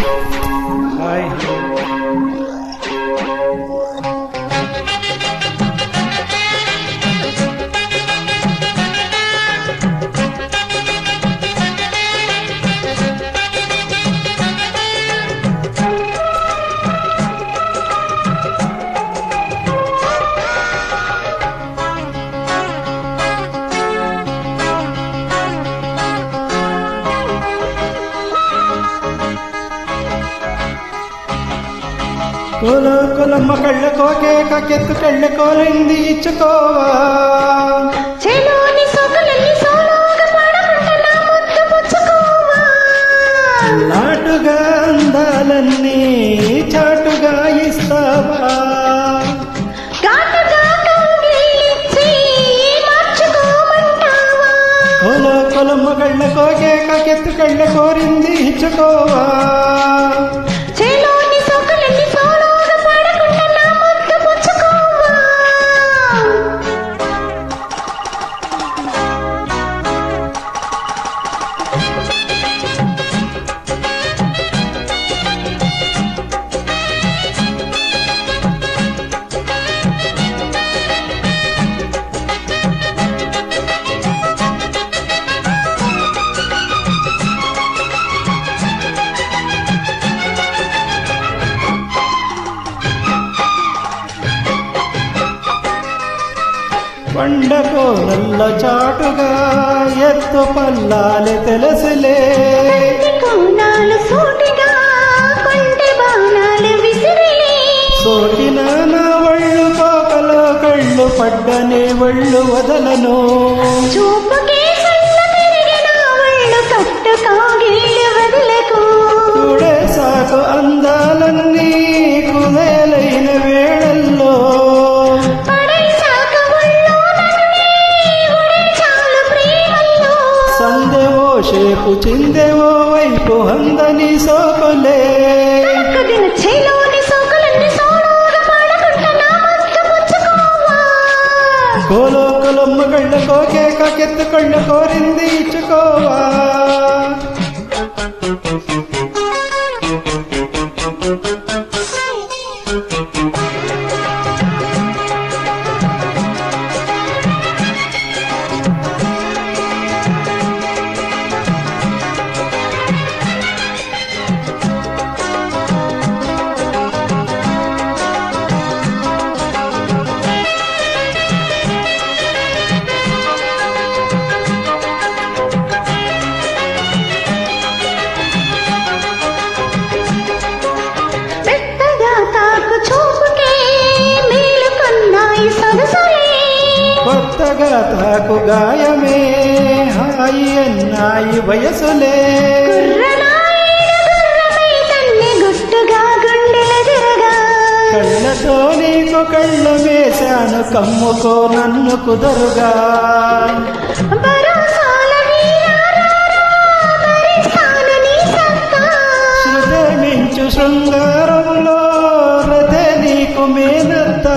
Hi. కోలో కొలమ్మ కళ్ళకో కేక కెత్తు కళ్ళకోలింది ఇచ్చుకోవా చెలోని సోకులన్నీ సోలోగా పాడమంటనా ముద్దు పుచ్చుకోవా నాటుగా అందాలన్నీ చాటుగా ఇస్తావా ఘాటుగా కౌగిలించి మార్చుకోమంటావా కోలో కొలమ్మ కళ్ళకో కేక కెత్తు కళ్ళకోరింది ఇచ్చుకోవా చెలోని సోకులన్నీ సోలోగా పాడమంటనా ముద్దు పుచ్చుకోవా కొండకోనల్ల చాటుగా ఎత్తు పల్లాలి తెలుసులే కోణాలు సూటిగా కొంటె బాణాలు విసిరిలే సోటిన నా ఒళ్ళు కోకలో కళ్ళు పడ్డనే ఒళ్ళు వదలను చూపుకే కళ్ళ పెరిగిన ఒళ్ళు కట్టు కాగిళ్ళు వదలకు చూడే సాకు అందాలన్నీ కుదేలైన వేళల్లో పడేశాక ఒళ్ళోనన్నే ఉడే చాలు ప్రేమల్లో సందెవో షేపు చిందెవో వైపు అందని సోకులే కదిన చెలోని సోకులన్నీ సోలోగా పాడకుంటనా ముద్దు పుచ్చుకోవా కోలో కొలమ్మ కళ్ళకో కేక కెత్తు కళ్ళ కోరింది ఇచ్చుకోవా మెత్తగా తాకు చూపుకే మేలుకొన్నాయి సొగసులే కొత్తగా తాకు గాయమే హాయి అన్నాయి వయసులే గుర్రనాయన గుర్రమై తన్ని గుట్టుగా గుండెలెదురుగా కళ్ళతో నీకు కళ్ళ వేశాను కమ్ముకో నన్ను కుదరుగా భరోసాల వీరారారా భరిస్తాను నీ సత్తా శృతే మించు శృంగారంలో రథే నీకు మేనత్త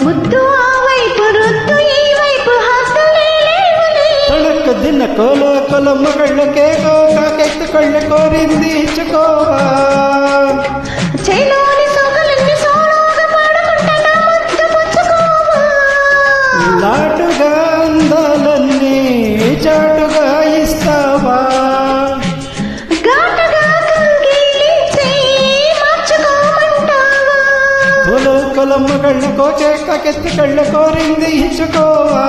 ముద్దు ఆ వైపు రుద్దు ఈ వైపు హద్దులే లేవులే తొడక దిన కోలో కొలమ్మ కళ్ళకే కోకెత్తు కళ్ళ కోరింది ఇచ్చుకోవా చెలోని సోకులన్నీ సోలోగా పాడకుంటనా ముద్దు పుచ్చుకోవా నాటుగా అందాలన్నీ చాటుగా ఇస్తావా ఘాటుగా కౌగిలించి మార్చుకోమంటావా కోలో కొలమ్మ కళ్ళ కోకెత్తు కళ్ళ కోరింది ఇచ్చుకోవా